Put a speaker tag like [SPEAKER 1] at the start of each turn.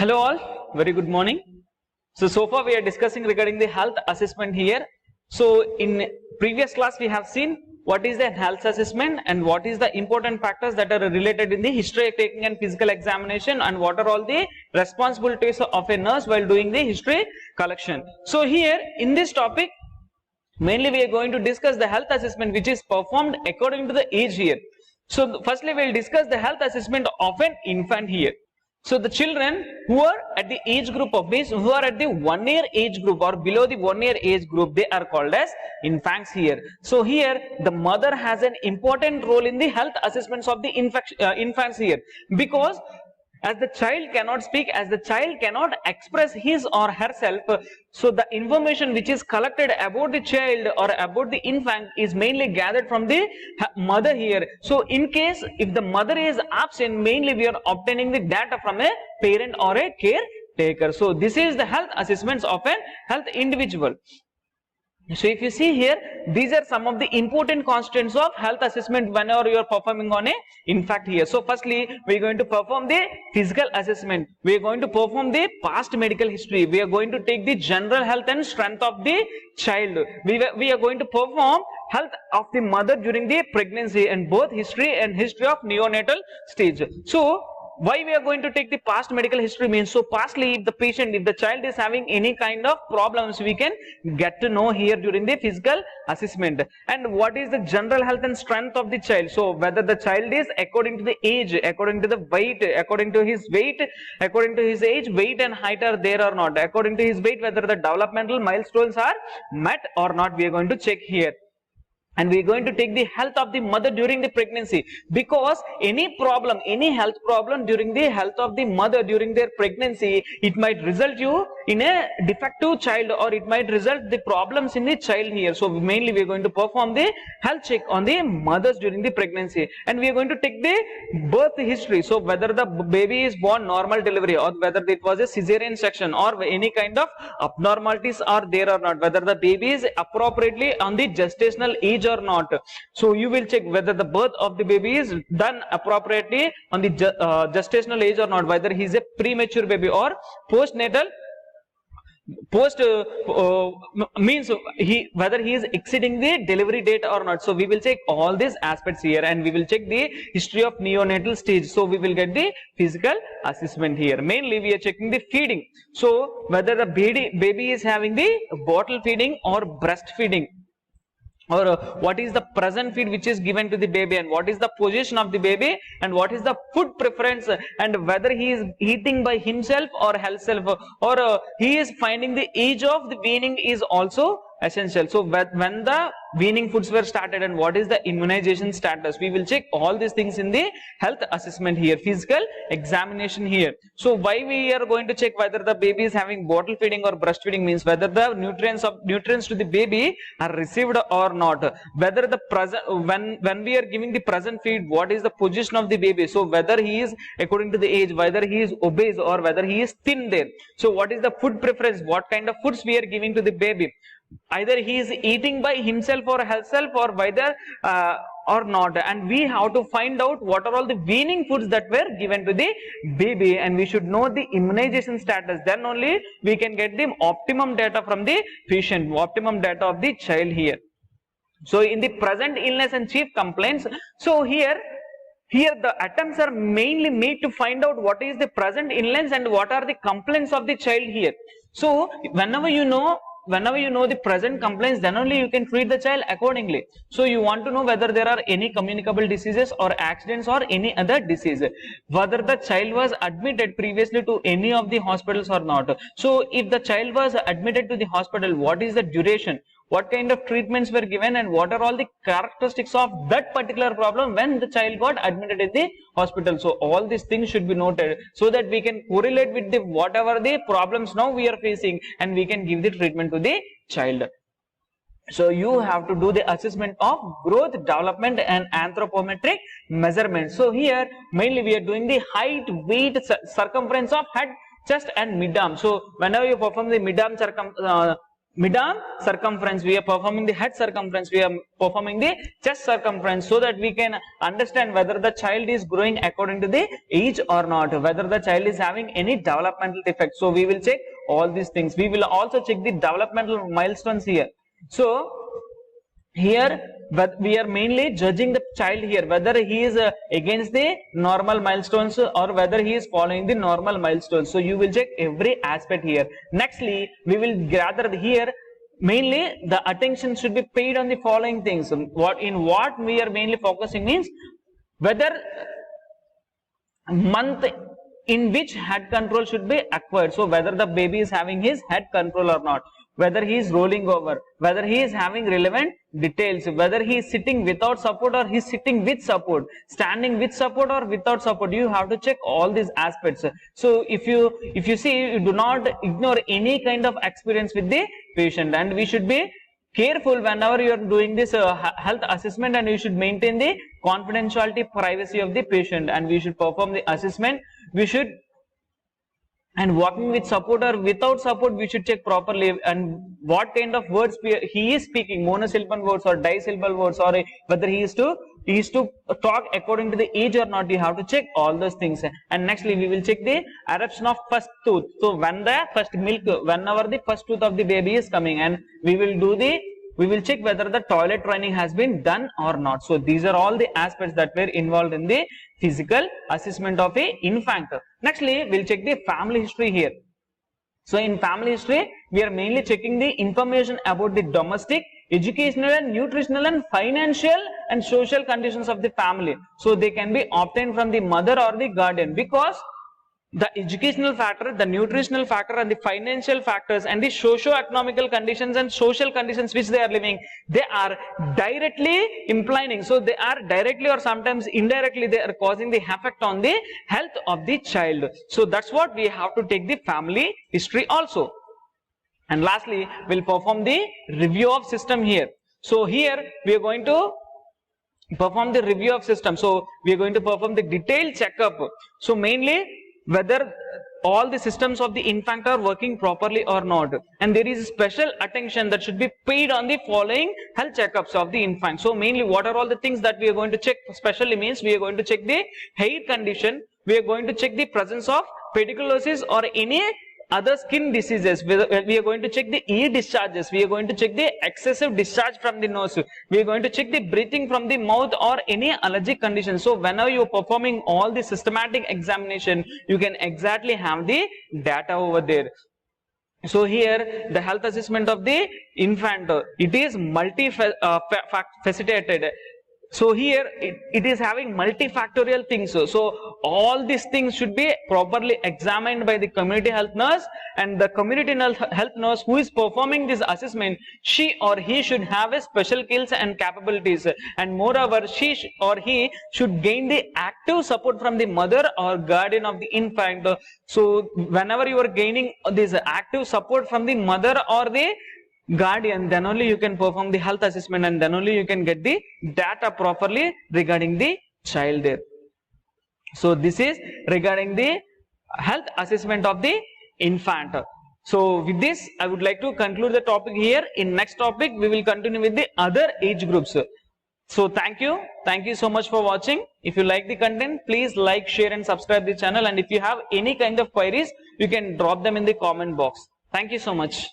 [SPEAKER 1] Hello all, very good morning. So far we are discussing regarding the health assessment here. So in previous class we have seen what is the health assessment and what is the important factors that are related in the history taking and physical examination, and what are all the responsibilities of a nurse while doing the history collection. So here in this topic mainly we are going to discuss the health assessment which is performed according to the age here. So firstly we will discuss the health assessment of an infant here. So the children who are at the age group of this, who are at the 1 year age group or below the 1 year age group, they are called as infants here. So here the mother has an important role in the health assessments of the infants here, because as the child cannot speak, as the child cannot express his or herself, so the information which is collected about the child or about the infant is mainly gathered from the mother here. So in case if the mother is absent, mainly we are obtaining the data from a parent or a caretaker. So this is the health assessments of a health individual. So if you see here, these are some of the important constants of health assessment whenever you are performing on a infant here. So firstly, we are going to perform the physical assessment. We are going to perform the past medical history. We are going to take the general health and strength of the child. We are going to perform health of the mother during the pregnancy and birth history and history of neonatal stage. So why we are going to take the past medical history means, so pastly if the patient, if the child is having any kind of problems, we can get to know here during the physical assessment. And what is the general health and strength of the child, so whether the child is according to the age, according to the weight, according to his weight, according to his age, weight and height are there or not, according to his weight, whether the developmental milestones are met or not, we are going to check here. And we are going to take the health of the mother during the pregnancy, because any problem, any health problem during the health of the mother during their pregnancy, it might result you in a defective child, or it might result the problems in the child here. So mainly we are going to perform the health check on the mothers during the pregnancy, and we are going to take the birth history. So whether the baby is born normal delivery, or whether it was a cesarean section, or any kind of abnormalities are there or not, whether the baby is appropriately on the gestational age or not. So you will check whether the birth of the baby is done appropriately on the gestational age or not, whether he is a premature baby or postnatal, means whether he is exceeding the delivery date or not. So we will check all these aspects here, and we will check the history of neonatal stage. So we will get the physical assessment here. Mainly we are checking the feeding, so whether the baby is having the bottle feeding or breastfeeding, or what is the present feed which is given to the baby, and what is the position of the baby, and what is the food preference, and whether he is eating by himself or herself, or he is finding the age of the weaning is also essential. So when the weaning foods were started, and what is the immunization status, we will check all these things in the health assessment here, physical examination here. So why we are going to check whether the baby is having bottle feeding or breastfeeding means whether the nutrients to the baby are received or not, whether the present when we are giving the present feed, what is the position of the baby, so whether he is according to the age, whether he is obese or whether he is thin there. So what is the food preference, what kind of foods we are giving to the baby, either he is eating by himself or herself, or whether or not. And we have to find out what are all the weaning foods that were given to the baby, and we should know the immunization status. Then only we can get the optimum data from the patient, optimum data of the child here. So in the present illness and chief complaints, so here the attempts are mainly made to find out what is the present illness and what are the complaints of the child here. So whenever you know the present complaints, then only you can treat the child accordingly. So you want to know whether there are any communicable diseases or accidents or any other disease, whether the child was admitted previously to any of the hospitals or not. So if the child was admitted to the hospital, what is the duration, what kind of treatments were given, and what are all the characteristics of that particular problem when the child got admitted in the hospital. So all these things should be noted, so that we can correlate with the whatever the problems now we are facing, and we can give the treatment to the child. So you have to do the assessment of growth, development and anthropometric measurements. So here mainly we are doing the height, weight, circumference of head, chest and mid-arm. So whenever you perform the mid-arm mid-arm circumference, we are performing the head circumference, we are performing the chest circumference, so that we can understand whether the child is growing according to the age or not, whether the child is having any developmental defect. So we will check all these things. We will also check the developmental milestones here. So here but we are mainly judging the child here, whether he is against the normal milestones or whether he is following the normal milestones. So you will check every aspect here. Nextly, we will gather here, mainly the attention should be paid on the following things. What we are mainly focusing means whether month in which head control should be acquired. So whether the baby is having his head control or not, whether he is rolling over, whether he is having relevant details, whether he is sitting without support or he is sitting with support, standing with support or without support. You have to check all these aspects. So if you see, you do not ignore any kind of experience with the patient, and we should be careful whenever you are doing this health assessment, and you should maintain the confidentiality, privacy of the patient, and we should perform the assessment. We should, and working with support or without support, we should check properly, and what kind of words he is speaking, monosyllable words or disyllable words, or whether he is to talk according to the age or not. You have to check all those things. And nextly, we will check the eruption of first tooth. So when the first milk, whenever the first tooth of the baby is coming, and we will check whether the toilet training has been done or not. So these are all the aspects that were involved in the physical assessment of a infant. Nextly, we'll check the family history here. So in family history, we are mainly checking the information about the domestic, educational and nutritional and financial and social conditions of the family. So they can be obtained from the mother or the guardian, because the educational factor, the nutritional factor and the financial factors and the socio-economical conditions and social conditions which they are living, they are directly implying. So they are directly or sometimes indirectly, they are causing the effect on the health of the child. So that's what we have to take the family history also. And lastly, we'll perform the review of system here. So here we are going to perform the review of system. So we are going to perform the detailed checkup. So mainly whether all the systems of the infant are working properly or not, and there is special attention that should be paid on the following health checkups of the infant. So mainly, what are all the things that we are going to check specially means, we are going to check the hair condition, we are going to check the presence of pediculosis or any other skin diseases, we are going to check the ear discharges, we are going to check the excessive discharge from the nose, we are going to check the breathing from the mouth or any allergic condition. So whenever you are performing all the systematic examination, you can exactly have the data over there. So here the health assessment of the infant, it is multifaceted. So here it is having multifactorial things. So all these things should be properly examined by the community health nurse, and the community health nurse who is performing this assessment, she or he should have a special skills and capabilities, and moreover she or he should gain the active support from the mother or guardian of the infant. So whenever you are gaining this active support from the mother or the guardian, then only you can perform the health assessment, and then only you can get the data properly regarding the child there. So this is regarding the health assessment of the infant. So with this, I would like to conclude the topic here. In next topic, we will continue with the other age groups. So thank you so much for watching. If you like the content, please like, share and subscribe the channel, and if you have any kind of queries, you can drop them in the comment box. Thank you so much.